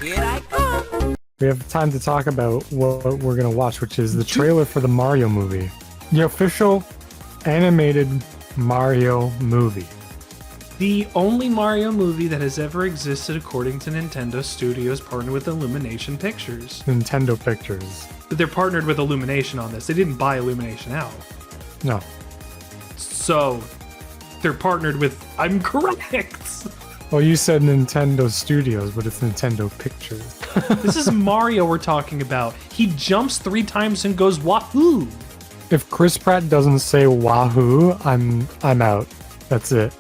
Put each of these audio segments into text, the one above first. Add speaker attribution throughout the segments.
Speaker 1: Here I come.
Speaker 2: We have time to talk about what we're going to watch, which is the trailer for the Mario movie. The official animated Mario movie.
Speaker 3: The only Mario movie that has ever existed according to Nintendo Studios partnered with Illumination Pictures.
Speaker 2: Nintendo Pictures.
Speaker 3: But they're partnered with Illumination on this. They didn't buy Illumination out.
Speaker 2: No.
Speaker 3: So, they're partnered with... I'm correct!
Speaker 2: Well, you said Nintendo Studios, but it's Nintendo Pictures.
Speaker 3: This is Mario we're talking about. He jumps 3 times and goes wahoo!
Speaker 2: If Chris Pratt doesn't say wahoo, I'm out. That's it.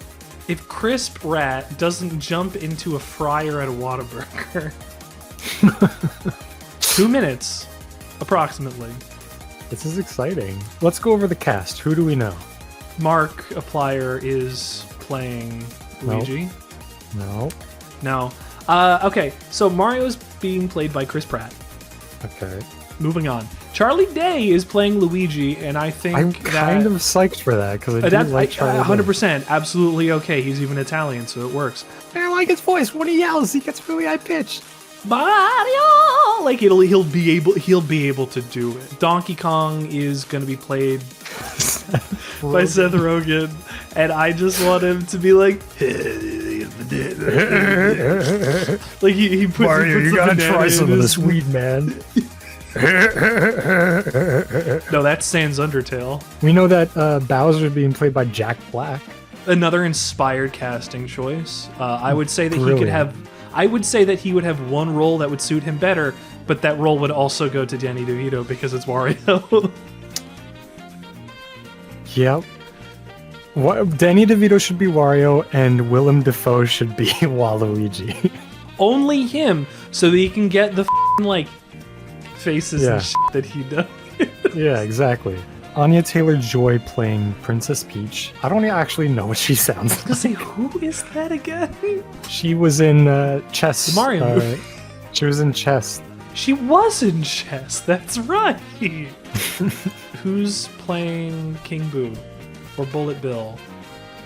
Speaker 3: If Chris Pratt doesn't jump into a fryer at a Whataburger. 2 minutes, approximately.
Speaker 2: This is exciting. Let's go over the cast. Who do we know?
Speaker 3: Markiplier is playing Luigi.
Speaker 2: No.
Speaker 3: No. Okay, so Mario is being played by Chris Pratt.
Speaker 2: Okay.
Speaker 3: Moving on. Charlie Day is playing Luigi, and I think
Speaker 2: I'm kind of psyched for that because I do like Charlie Day.
Speaker 3: 100%, absolutely okay. He's even Italian, so it works.
Speaker 2: I like his voice. When he yells, he gets really high pitched.
Speaker 3: Mario, like he'll be able to do it. Donkey Kong is going to be played by Seth Rogen, and I just want him to be like, like he puts
Speaker 2: Mario, you gotta try some of
Speaker 3: his-
Speaker 2: this weed, man.
Speaker 3: No, that's Sans Undertale.
Speaker 2: We know that Bowser is being played by Jack Black.
Speaker 3: Another inspired casting choice. I would say that he could
Speaker 2: Brilliant.
Speaker 3: have. I would say that he would have one role that would suit him better, but that role would also go to Danny DeVito because it's Wario.
Speaker 2: Yep. Danny DeVito should be Wario, and Willem Dafoe should be Waluigi.
Speaker 3: Only him, so that he can get the like faces
Speaker 2: Yeah.
Speaker 3: and shit that he does.
Speaker 2: Yeah, exactly. Anya Taylor-Joy playing Princess Peach. I don't actually know what she sounds
Speaker 3: I was
Speaker 2: like.
Speaker 3: gonna say, who is that again?
Speaker 2: She was in Chess.
Speaker 3: The Mario movie.
Speaker 2: She was in Chess.
Speaker 3: She was in Chess. That's right. Who's playing King Boo or Bullet Bill?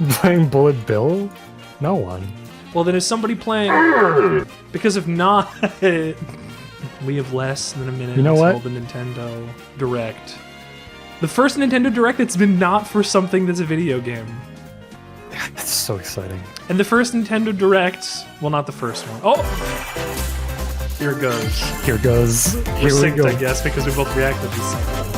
Speaker 2: Playing Bullet Bill? No one.
Speaker 3: Well, then is somebody playing? Because if not, we have less than a minute
Speaker 2: You know
Speaker 3: until
Speaker 2: what?
Speaker 3: the Nintendo Direct. The first Nintendo Direct that's been not for something that's a video game.
Speaker 2: That's so exciting.
Speaker 3: And the first Nintendo Direct, well, not the first one. Oh! Here it goes.
Speaker 2: Here goes.
Speaker 3: We're
Speaker 2: Here we
Speaker 3: synced,
Speaker 2: go.
Speaker 3: I guess, because we both reacted to something.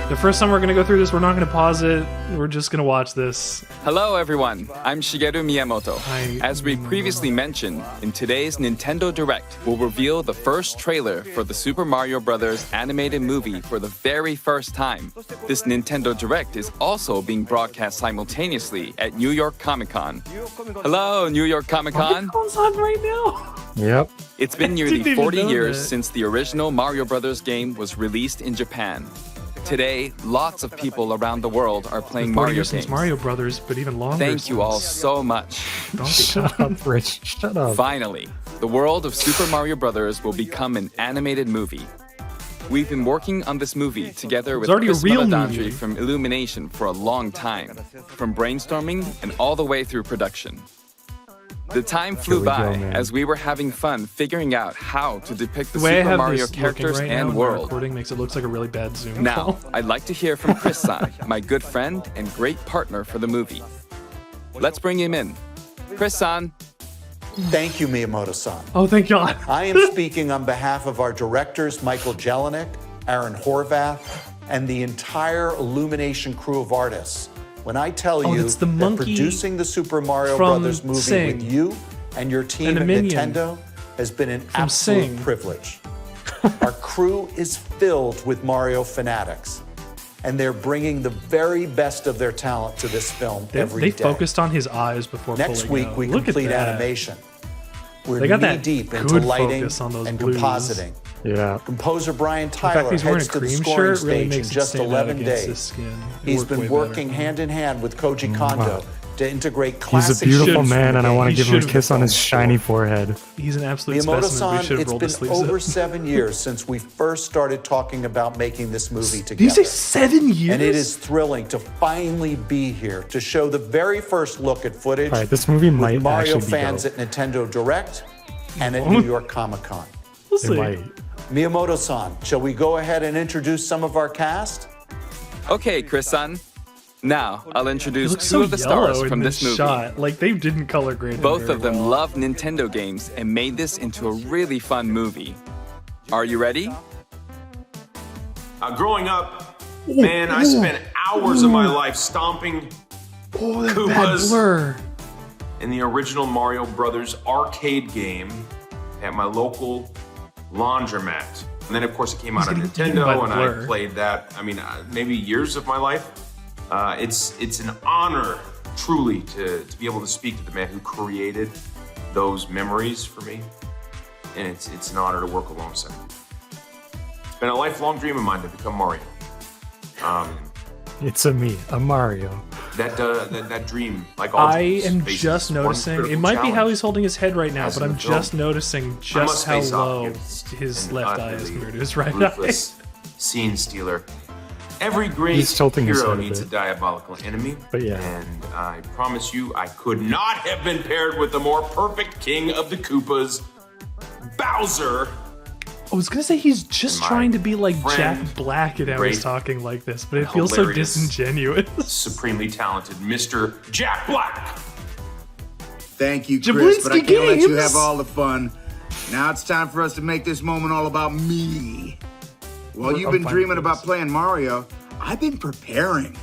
Speaker 3: The first time we're going to go through this, we're not going to pause it. We're just going to watch this.
Speaker 4: Hello everyone, I'm Shigeru Miyamoto.
Speaker 3: Hi.
Speaker 4: As we previously mentioned, in today's Nintendo Direct, we'll reveal the first trailer for the Super Mario Bros. Animated movie for the very first time. This Nintendo Direct is also being broadcast simultaneously at New York Comic Con. Hello, New York Comic Con.
Speaker 3: It's on right now.
Speaker 2: Yep.
Speaker 4: It's been
Speaker 3: didn't
Speaker 4: nearly
Speaker 3: even
Speaker 4: 40
Speaker 3: know
Speaker 4: years
Speaker 3: that.
Speaker 4: since the original Mario Bros. Game was released in Japan. Today, lots of people around the world are playing
Speaker 3: 40
Speaker 4: Mario
Speaker 3: years since
Speaker 4: games.
Speaker 3: Mario Brothers, but even longer.
Speaker 4: Thank you all
Speaker 3: since
Speaker 4: so much.
Speaker 3: Donkey
Speaker 2: Shut
Speaker 3: Kong.
Speaker 2: up, Rich. Shut up.
Speaker 4: Finally, the world of Super Mario Bros. Will become an animated movie. We've been working on this movie together with
Speaker 3: already a
Speaker 4: Chris
Speaker 3: real
Speaker 4: Maledandri
Speaker 3: movie.
Speaker 4: from Illumination for a long time, from brainstorming and all the way through production. The time flew
Speaker 2: we go,
Speaker 4: by
Speaker 2: man.
Speaker 4: as we were having fun figuring out how to depict the
Speaker 3: The way I
Speaker 4: Super
Speaker 3: have
Speaker 4: Mario
Speaker 3: this
Speaker 4: characters
Speaker 3: looking right now
Speaker 4: and
Speaker 3: in the
Speaker 4: world.
Speaker 3: recording makes it look like a really bad Zoom
Speaker 4: Now,
Speaker 3: call.
Speaker 4: I'd like to hear from Chris-san, my good friend and great partner for the movie. Let's bring him in. Chris-san,
Speaker 5: Thank you, Miyamoto-san.
Speaker 3: Oh, thank God.
Speaker 5: I am speaking on behalf of our directors, Michael Jelinek, Aaron Horvath, and the entire Illumination crew of artists. When I tell
Speaker 3: Oh,
Speaker 5: you
Speaker 3: that's the
Speaker 5: that
Speaker 3: monkey
Speaker 5: producing the Super Mario
Speaker 3: from
Speaker 5: Brothers movie
Speaker 3: Sing.
Speaker 5: with you and your team
Speaker 3: And a
Speaker 5: at
Speaker 3: minion
Speaker 5: Nintendo has been an
Speaker 3: from
Speaker 5: absolute
Speaker 3: Sing.
Speaker 5: privilege. Our crew is filled with Mario fanatics, and they're bringing the very best of their talent to this film every
Speaker 3: They
Speaker 5: day.
Speaker 3: focused on his eyes before
Speaker 5: Next
Speaker 3: pulling
Speaker 5: week,
Speaker 3: out.
Speaker 5: we
Speaker 3: Look at
Speaker 5: complete
Speaker 3: that.
Speaker 5: animation. We're
Speaker 3: They got that
Speaker 5: knee-deep into
Speaker 3: good
Speaker 5: lighting
Speaker 3: focus on those
Speaker 5: and
Speaker 3: blues.
Speaker 5: compositing.
Speaker 2: Yeah.
Speaker 5: Composer Brian
Speaker 3: fact
Speaker 5: Tyler
Speaker 3: he's wearing
Speaker 5: heads
Speaker 3: a
Speaker 5: to the
Speaker 3: cream
Speaker 5: scoring
Speaker 3: shirt really
Speaker 5: stage in
Speaker 3: makes it
Speaker 5: just
Speaker 3: stand out
Speaker 5: 11
Speaker 3: against
Speaker 5: days.
Speaker 3: his skin.
Speaker 5: He's
Speaker 3: Worked
Speaker 5: been
Speaker 3: way
Speaker 5: working
Speaker 3: better.
Speaker 5: hand in hand with Koji Kondo to integrate
Speaker 2: He's a
Speaker 5: classic
Speaker 2: beautiful
Speaker 5: shapes from
Speaker 2: man,
Speaker 5: the
Speaker 2: and I
Speaker 5: game
Speaker 2: want to
Speaker 3: He
Speaker 2: give him a
Speaker 3: should've
Speaker 2: kiss on his
Speaker 5: filmed
Speaker 2: shiny forehead.
Speaker 3: He's an absolute specimen. We
Speaker 5: Miyamoto-san,
Speaker 3: should have
Speaker 5: it's
Speaker 3: rolled the
Speaker 5: been
Speaker 3: sleeves
Speaker 5: over
Speaker 3: up.
Speaker 5: 7 years since we first started talking about making this movie
Speaker 3: Did you say
Speaker 5: together.
Speaker 3: 7 years?
Speaker 5: And it is thrilling to finally be here to show the very first look at footage
Speaker 2: All right, this movie might
Speaker 5: with Mario
Speaker 2: actually be
Speaker 5: fans
Speaker 2: dope.
Speaker 5: at Nintendo Direct and at New York Comic Con.
Speaker 3: We'll
Speaker 2: They
Speaker 3: see.
Speaker 2: might.
Speaker 5: Miyamoto-san, shall we go ahead and introduce some of our cast?
Speaker 4: Okay, Chris-san. Now, I'll
Speaker 3: It
Speaker 4: introduce
Speaker 3: looks
Speaker 4: two
Speaker 3: so
Speaker 4: of the
Speaker 3: yellow
Speaker 4: stars
Speaker 3: in
Speaker 4: from this movie.
Speaker 3: shot. Like they didn't color grade.
Speaker 4: Both of them love Nintendo games and made this into a really fun movie. Are you ready?
Speaker 1: Growing up, man, I spent hours of my life stomping
Speaker 3: Oh, that bad
Speaker 1: Koopas
Speaker 3: blur.
Speaker 1: in the original Mario Brothers arcade game at my local laundromat. And then, of course, it came out on
Speaker 3: getting eaten by
Speaker 1: Nintendo,
Speaker 3: the
Speaker 1: and
Speaker 3: blur.
Speaker 1: I played that. I mean, maybe years of my life. It's an honor, truly, to be able to speak to the man who created those memories for me, and it's an honor to work alongside him. It's been a lifelong dream of mine to become Mario.
Speaker 2: It's a Mario.
Speaker 1: That dream, like all
Speaker 3: I
Speaker 1: dreams,
Speaker 3: am
Speaker 1: faces
Speaker 3: just
Speaker 1: one
Speaker 3: noticing. It
Speaker 1: critical
Speaker 3: might be how
Speaker 1: challenge.
Speaker 3: he's holding his head right now,
Speaker 1: As
Speaker 3: but
Speaker 1: in
Speaker 3: I'm
Speaker 1: the film.
Speaker 3: just noticing
Speaker 1: I
Speaker 3: just
Speaker 1: must
Speaker 3: how
Speaker 1: face off
Speaker 3: low
Speaker 1: against
Speaker 3: his
Speaker 1: an
Speaker 3: left eye is
Speaker 1: utterly
Speaker 3: compared to his right eye.
Speaker 1: ruthless scene stealer. Every great
Speaker 2: He's tilting his
Speaker 1: hero
Speaker 2: head a
Speaker 1: needs a
Speaker 2: bit.
Speaker 1: diabolical enemy.
Speaker 2: But yeah.
Speaker 1: And I promise you, I could not have been paired with the more perfect king of the Koopas, Bowser.
Speaker 3: I was gonna say he's just
Speaker 1: My
Speaker 3: trying to be like
Speaker 1: friend,
Speaker 3: Jack Black and how
Speaker 1: great,
Speaker 3: he's talking like this, but it feels so
Speaker 1: hilarious,
Speaker 3: disingenuous.
Speaker 1: Supremely talented Mr. Jack Black.
Speaker 6: Thank you, Chris, but I
Speaker 3: Jablinski
Speaker 6: can't let you
Speaker 3: Games.
Speaker 6: have all the fun. Now it's time for us to make this moment all about me. While you've
Speaker 2: I'm
Speaker 6: been
Speaker 2: fine
Speaker 6: dreaming
Speaker 2: with
Speaker 6: about
Speaker 2: this.
Speaker 6: playing Mario, I've been preparing.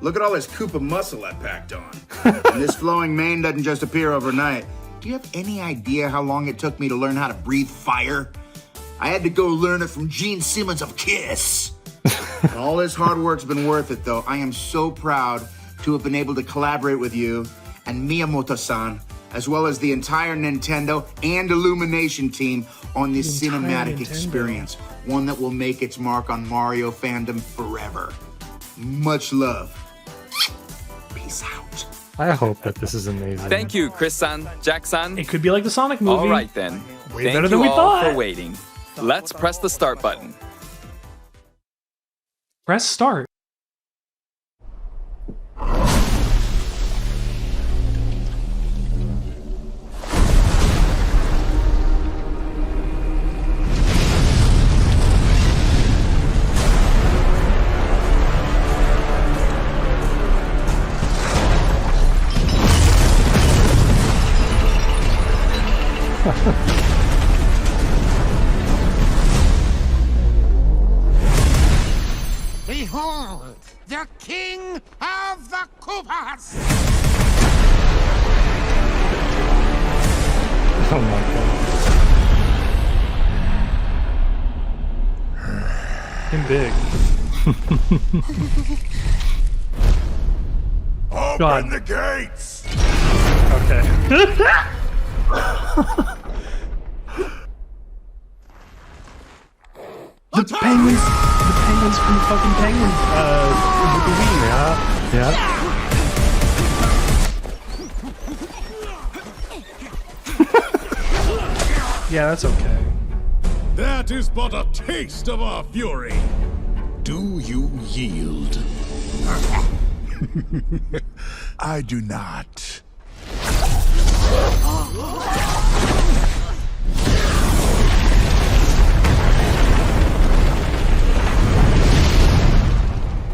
Speaker 6: Look at all this Koopa muscle I packed on. And this flowing mane doesn't just appear overnight. Do you have any idea how long it took me to learn how to breathe fire? I had to go learn it from Gene Simmons of Kiss. All this hard work's been worth it, though. I am so proud to have been able to collaborate with you and Miyamoto-san, as well as the entire Nintendo and Illumination team on this
Speaker 3: The entire
Speaker 6: cinematic
Speaker 3: Nintendo.
Speaker 6: experience, one that will make its mark on Mario fandom forever. Much love. Peace out.
Speaker 2: I hope that this is amazing.
Speaker 4: Thank you, Chris-san, Jack-san.
Speaker 3: It could be like the Sonic movie.
Speaker 4: All right then.
Speaker 3: Way
Speaker 4: Thank
Speaker 3: better
Speaker 4: you
Speaker 3: than we
Speaker 4: all
Speaker 3: thought.
Speaker 4: for waiting. Let's press the start button.
Speaker 3: Press start.
Speaker 7: Behold, the king of the Koopas!
Speaker 2: Oh my god.
Speaker 3: Him big.
Speaker 7: Open
Speaker 3: God.
Speaker 7: the gates!
Speaker 3: Okay. The penguins from fucking Penguin, movie.
Speaker 2: Yeah.
Speaker 3: Yeah, that's okay.
Speaker 8: That is but a taste of our fury. Do you yield? I do not.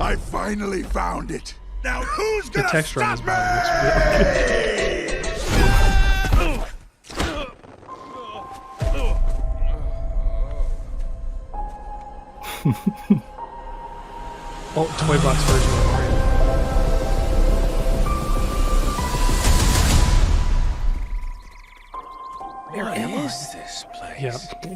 Speaker 8: I finally found it. Now who's
Speaker 3: The
Speaker 8: gonna
Speaker 3: texture on his
Speaker 8: stop
Speaker 3: body looks really good. Oh, toy box version of Mario.
Speaker 7: Where is this place?
Speaker 3: Yeah.
Speaker 7: Do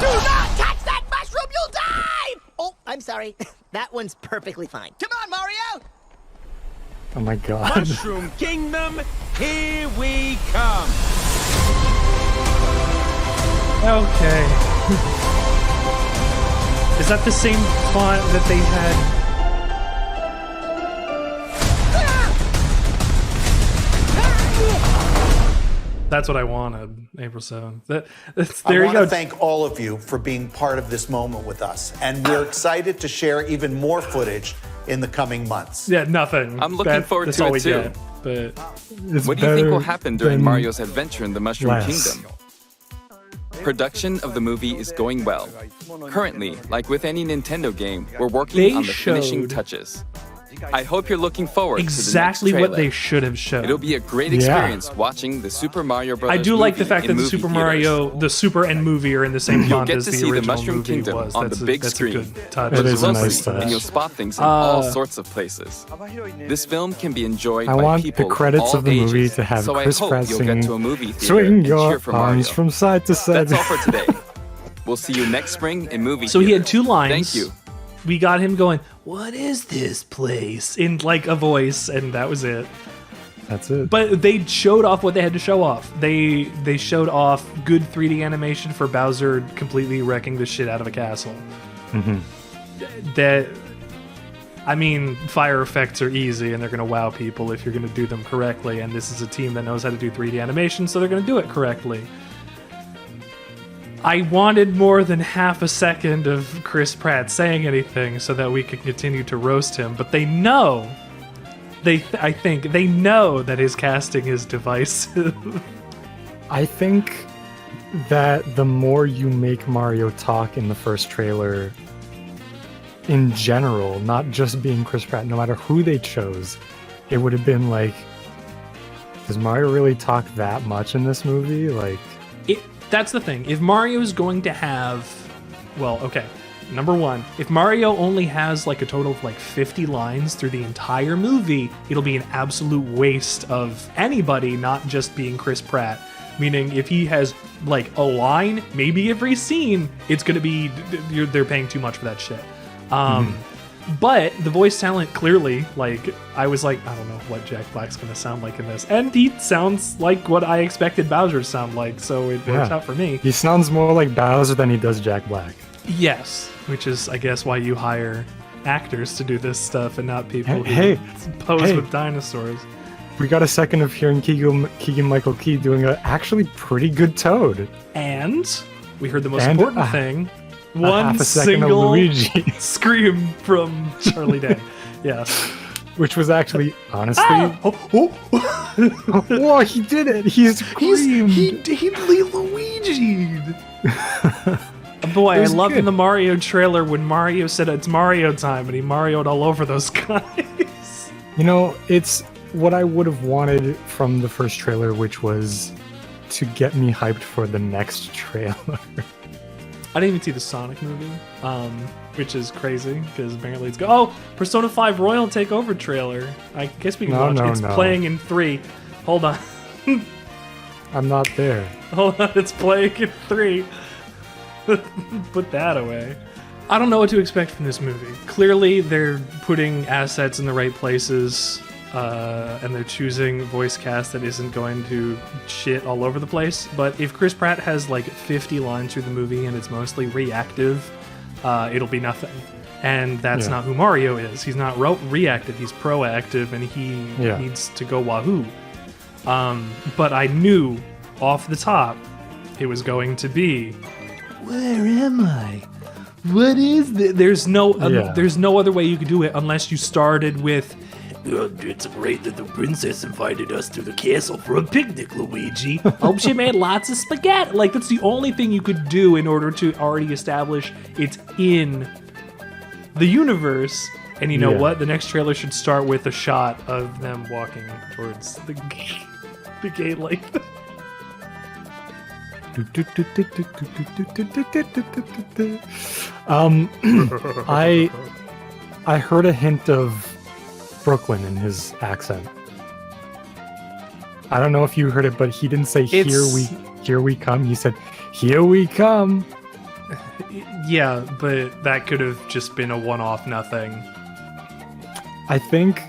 Speaker 7: not touch that mushroom, you'll die! Oh, I'm sorry. That one's perfectly fine. Come on, Mario!
Speaker 2: Oh my god.
Speaker 1: Mushroom Kingdom, here we come.
Speaker 3: Okay. Is that the same font that they had? That's what I wanted, April 7th. That's,
Speaker 5: I
Speaker 3: there you
Speaker 5: want to
Speaker 3: go.
Speaker 5: thank all of you for being part of this moment with us, and we're excited to share even more footage in the coming months.
Speaker 3: Yeah, nothing.
Speaker 4: I'm looking forward
Speaker 3: that's
Speaker 4: to
Speaker 3: all
Speaker 4: it
Speaker 3: we
Speaker 4: too.
Speaker 3: get. but
Speaker 2: It's
Speaker 4: What do you think
Speaker 2: better
Speaker 4: will happen during
Speaker 2: than
Speaker 4: Mario's adventure in the Mushroom
Speaker 2: less.
Speaker 4: Kingdom? Production of the movie is going well. Currently, like with any Nintendo game, we're working
Speaker 3: They
Speaker 4: on the finishing
Speaker 3: showed
Speaker 4: touches. I hope you're looking forward
Speaker 3: exactly
Speaker 4: to the next
Speaker 3: what they
Speaker 4: trailer.
Speaker 3: should have shown.
Speaker 4: It'll be a great
Speaker 2: Yeah.
Speaker 4: experience watching the Super Mario Bros.
Speaker 3: I do like the
Speaker 4: movie
Speaker 3: fact
Speaker 4: in
Speaker 3: that the
Speaker 4: movie
Speaker 3: Super
Speaker 4: theaters.
Speaker 3: Mario, the Super and movie are in the same
Speaker 4: You'll
Speaker 3: font
Speaker 4: get
Speaker 3: as
Speaker 4: to
Speaker 3: the
Speaker 4: see the
Speaker 3: original
Speaker 4: Mushroom
Speaker 3: movie
Speaker 4: Kingdom
Speaker 3: was.
Speaker 4: on
Speaker 3: That's
Speaker 4: the big
Speaker 3: that's
Speaker 4: screen.
Speaker 3: a good touch.
Speaker 2: It is a
Speaker 4: Closely,
Speaker 2: nice touch.
Speaker 4: and you'll spot things in all
Speaker 3: Uh,
Speaker 4: sorts of places. This film can be enjoyed
Speaker 2: I
Speaker 4: by
Speaker 2: want
Speaker 4: people
Speaker 2: the credits
Speaker 4: all
Speaker 2: of the movie
Speaker 4: ages,
Speaker 2: to have
Speaker 4: so
Speaker 2: Chris
Speaker 4: I hope
Speaker 2: Pratt
Speaker 4: you'll get
Speaker 2: singing,
Speaker 4: to a movie theater
Speaker 2: "Swing
Speaker 4: and cheer
Speaker 2: your
Speaker 4: for Mario.
Speaker 2: arms from side to side."
Speaker 4: That's all for today. We'll see you next spring in movie
Speaker 3: So he
Speaker 4: theater.
Speaker 3: had 2 lines.
Speaker 4: Thank you.
Speaker 3: We got him going, "What is this place?" in like a voice, and that was it.
Speaker 2: That's it.
Speaker 3: But they showed off what they had to show off. They showed off good 3D animation for Bowser completely wrecking the shit out of a castle. That, I mean, fire effects are easy and they're going to wow people if you're going to do them correctly. And this is a team that knows how to do 3D animation, so they're going to do it correctly. I wanted more than half a second of Chris Pratt saying anything so that we could continue to roast him, but they know. I think they know that his casting is divisive.
Speaker 2: I think that the more you make Mario talk in the first trailer, in general, not just being Chris Pratt, no matter who they chose, it would have been like, does Mario really talk that much in this movie? Like,
Speaker 3: That's the thing. If Mario is going to have, well, okay. Number one, if Mario only has like a total of like 50 lines through the entire movie, it'll be an absolute waste of anybody, not just being Chris Pratt. Meaning, if he has like a line, maybe every scene, it's gonna be they're paying too much for that shit. But the voice talent clearly, like, I was like, I don't know what Jack Black's gonna sound like in this, and he sounds like what I expected Bowser to sound like, so it works
Speaker 2: Yeah.
Speaker 3: out for me.
Speaker 2: he sounds more like Bowser than he does Jack Black.
Speaker 3: Yes, which is, I guess, why you hire actors to do this stuff and not people
Speaker 2: Hey,
Speaker 3: who pose
Speaker 2: hey.
Speaker 3: with dinosaurs.
Speaker 2: We got a second of hearing Keegan-Michael Key doing a actually pretty good Toad.
Speaker 3: And we heard the most
Speaker 2: And,
Speaker 3: important thing:
Speaker 2: A
Speaker 3: one
Speaker 2: half a second of
Speaker 3: single
Speaker 2: Luigi,
Speaker 3: scream from Charlie Day. Yes.
Speaker 2: which was actually, honestly,
Speaker 3: Oh,
Speaker 2: whoa, he did it! He screamed.
Speaker 3: he Luigi'd. Boy,
Speaker 2: It
Speaker 3: I
Speaker 2: was
Speaker 3: loved in
Speaker 2: good.
Speaker 3: the Mario trailer when Mario said it's Mario time and he Mario'd all over those guys.
Speaker 2: You know, it's what I would have wanted from the first trailer, which was to get me hyped for the next trailer.
Speaker 3: I didn't even see the Sonic movie, which is crazy because apparently it's oh, Persona 5 Royal Takeover trailer. I guess we can watch. It's playing in 3. Hold on.
Speaker 2: I'm not there.
Speaker 3: Hold on, it's playing in 3. Put that away. I don't know what to expect from this movie. Clearly, they're putting assets in the right places, and they're choosing voice cast that isn't going to shit all over the place. But if Chris Pratt has like 50 lines through the movie and it's mostly reactive, it'll be nothing. And that's not who Mario is. He's not reactive, he's proactive, and he needs to go wahoo. But I knew off the top it was going to be, where am I? What is this? There's no other way you could do it unless you started with, it's great that the princess invited us to the castle for a picnic, Luigi. Hope she made lots of spaghetti. Like, that's the only thing you could do in order to already establish it's in the universe. And you know what? The next trailer should start with a shot of them walking towards the gate like that.
Speaker 2: I heard a hint of Brooklyn in his accent. I don't know if you heard it, but he didn't say here we come. He said, here we come.
Speaker 3: Yeah, but that could have just been a one-off nothing.
Speaker 2: I think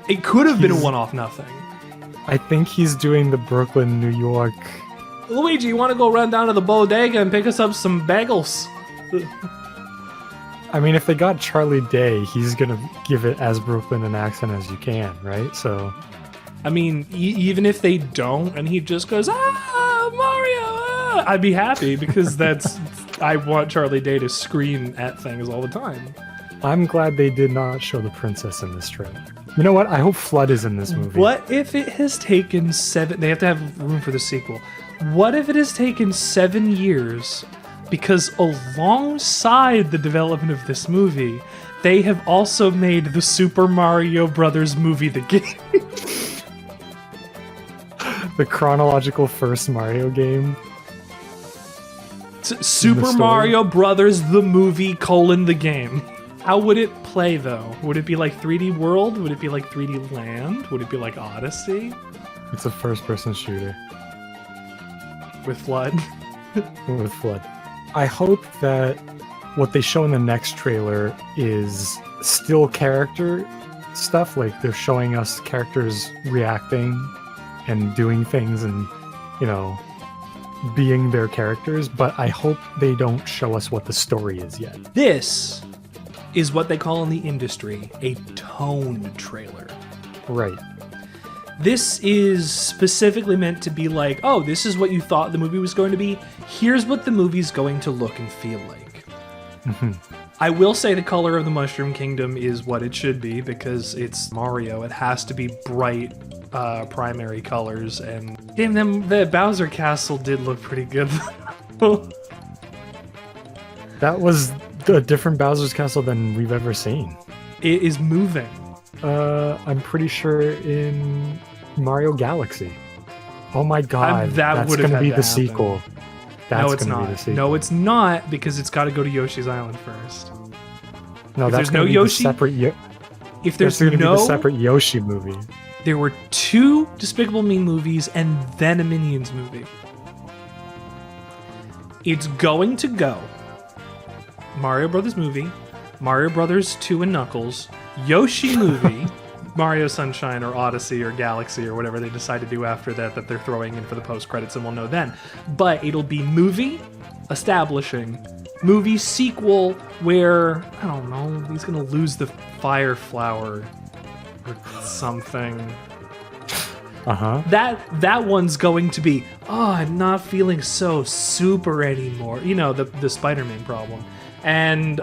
Speaker 3: It could have been a one-off nothing.
Speaker 2: I think he's doing the Brooklyn, New York.
Speaker 3: Luigi, you want to go run down to the bodega and pick us up some bagels?
Speaker 2: I mean, if they got Charlie Day, he's gonna give it as Brooklyn an accent as you can, right? So,
Speaker 3: I mean, even if they don't, and he just goes, ah, Mario, ah, I'd be happy because I want Charlie Day to scream at things all the time.
Speaker 2: I'm glad they did not show the princess in this trailer. You know what? I hope Flood is in this movie.
Speaker 3: What if it has taken 7... They have to have room for the sequel. What if it has taken 7 years because alongside the development of this movie, they have also made the Super Mario Brothers movie, the game?
Speaker 2: The chronological first Mario game.
Speaker 3: Super
Speaker 2: story?
Speaker 3: Mario Brothers, the movie, the game. How would it play, though? Would it be like 3D World? Would it be like 3D Land? Would it be like Odyssey?
Speaker 2: It's a first-person shooter
Speaker 3: With Flood?
Speaker 2: with Flood. I hope that what they show in the next trailer is still character stuff. Like they're showing us characters reacting and doing things and, you know, being their characters. But I hope they don't show us what the story is yet.
Speaker 3: This is what they call in the industry a tone trailer.
Speaker 2: Right.
Speaker 3: This is specifically meant to be like, oh, this is what you thought the movie was going to be. Here's what the movie's going to look and feel like. I will say the color of the Mushroom Kingdom is what it should be because it's Mario. It has to be bright primary colors. And damn, the Bowser Castle did look pretty good.
Speaker 2: That was a different Bowser's Castle than we've ever seen.
Speaker 3: It is moving.
Speaker 2: I'm pretty sure in Mario Galaxy. Oh my god,
Speaker 3: that would
Speaker 2: that's
Speaker 3: have
Speaker 2: gonna
Speaker 3: had
Speaker 2: be
Speaker 3: to
Speaker 2: the
Speaker 3: happen.
Speaker 2: sequel. That's
Speaker 3: No, it's
Speaker 2: gonna be the
Speaker 3: not.
Speaker 2: sequel.
Speaker 3: No, it's not because it's got to go to Yoshi's Island first.
Speaker 2: No,
Speaker 3: if
Speaker 2: that's
Speaker 3: there's no
Speaker 2: gonna be
Speaker 3: Yoshi-
Speaker 2: the separate.
Speaker 3: If there's
Speaker 2: that's gonna be
Speaker 3: no,
Speaker 2: the separate Yoshi movie.
Speaker 3: there were 2 Despicable Me movies and then a Minions movie. It's going to go Mario Brothers movie, Mario Brothers 2 and Knuckles, Yoshi movie, Mario Sunshine or Odyssey or Galaxy or whatever they decide to do after that they're throwing in for the post-credits, and we'll know then. But it'll be movie, establishing, movie sequel where, I don't know, he's gonna lose the Fire Flower or something. That one's going to be, oh, I'm not feeling so super anymore. You know, the Spider-Man problem. And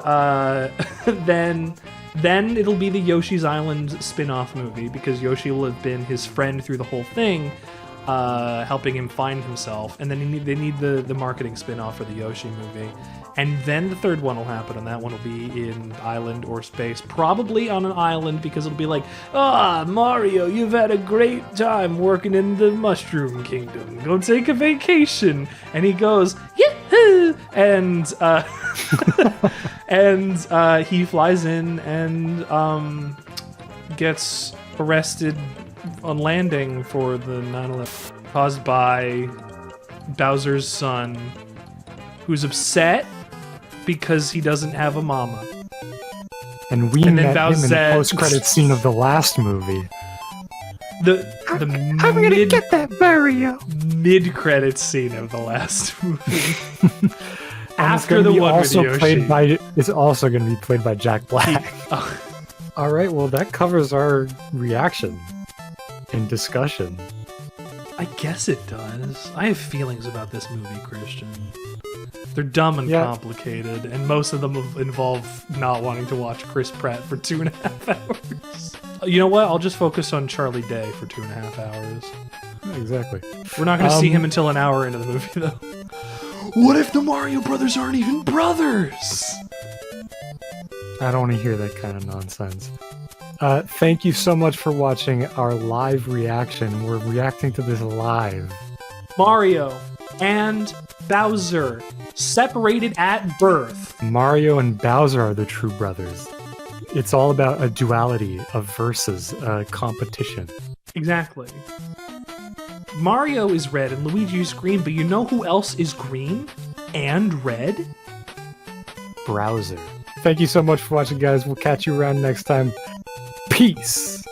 Speaker 3: then it'll be the Yoshi's Island spin-off movie because Yoshi will have been his friend through the whole thing, helping him find himself. And then they need the marketing spin-off for the Yoshi movie. And then the third one will happen, and that one will be in island or space. Probably on an island, because it'll be like, Mario, you've had a great time working in the Mushroom Kingdom. Go take a vacation. And he goes, yahoo! And he flies in and gets arrested on landing for the 9/11 caused by Bowser's son, who's upset because he doesn't have a mama.
Speaker 2: And we
Speaker 3: And then
Speaker 2: met him in the
Speaker 3: Bowsette-
Speaker 2: post-credit scene of the last movie.
Speaker 3: I'm gonna
Speaker 2: get that Mario.
Speaker 3: mid-credit scene of the last movie.
Speaker 2: And it's
Speaker 3: After
Speaker 2: gonna
Speaker 3: the
Speaker 2: be
Speaker 3: one with
Speaker 2: also
Speaker 3: Yoshi.
Speaker 2: played by. It's also going to be played by Jack Black.
Speaker 3: Oh,
Speaker 2: All right, well that covers our reaction and discussion.
Speaker 3: I guess it does. I have feelings about this movie, Christian. They're dumb and
Speaker 2: Yeah.
Speaker 3: complicated, and most of them involve not wanting to watch Chris Pratt for 2.5 hours. You know what? I'll just focus on Charlie Day for 2.5 hours.
Speaker 2: Exactly.
Speaker 3: We're not going to see him until an hour into the movie, though. What if the Mario Brothers aren't even brothers?
Speaker 2: I don't want to hear that kind of nonsense. Thank you so much for watching our live reaction. We're reacting to this live.
Speaker 3: Mario and Bowser separated at birth.
Speaker 2: Mario and Bowser are the true brothers. It's all about a duality of versus, a competition.
Speaker 3: Exactly. Mario is red and Luigi is green, but you know who else is green and red?
Speaker 2: Browser. Thank you so much for watching, guys. We'll catch you around next time. Peace!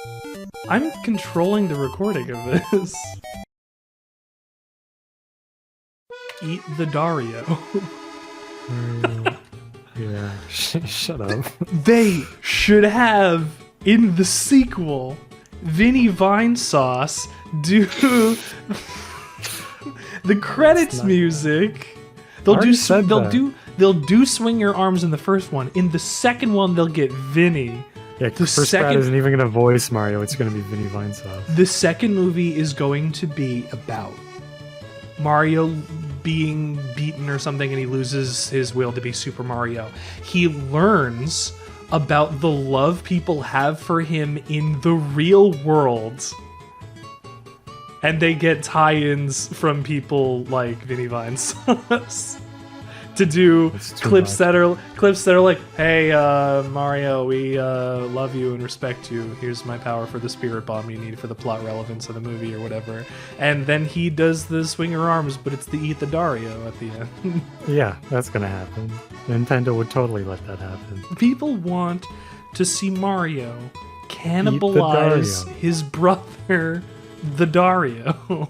Speaker 3: I'm controlling the recording of this. Eat the Dario.
Speaker 2: Yeah, shut up.
Speaker 3: They should have, in the sequel, Vinny Vine Sauce do the credits music. They'll do Swing Your Arms in the first one. In the second one, they'll get Vinny
Speaker 2: Yeah, Chris Pratt
Speaker 3: second-
Speaker 2: isn't even going to voice Mario. It's going to be Vinny Vinesauce.
Speaker 3: The second movie is going to be about Mario being beaten or something, and he loses his will to be Super Mario. He learns about the love people have for him in the real world, and they get tie-ins from people like Vinny Vinesauce to do
Speaker 2: That's too
Speaker 3: clips
Speaker 2: much.
Speaker 3: that are like, "Hey, Mario, we love you and respect you. Here's my power for the spirit bomb you need for the plot relevance of the movie or whatever." And then he does the swinger arms, but it's the eat the Dario at the end.
Speaker 2: Yeah, that's going to happen. Nintendo would totally let that happen.
Speaker 3: People want to see Mario cannibalize
Speaker 2: Dario.
Speaker 3: his brother, the Dario.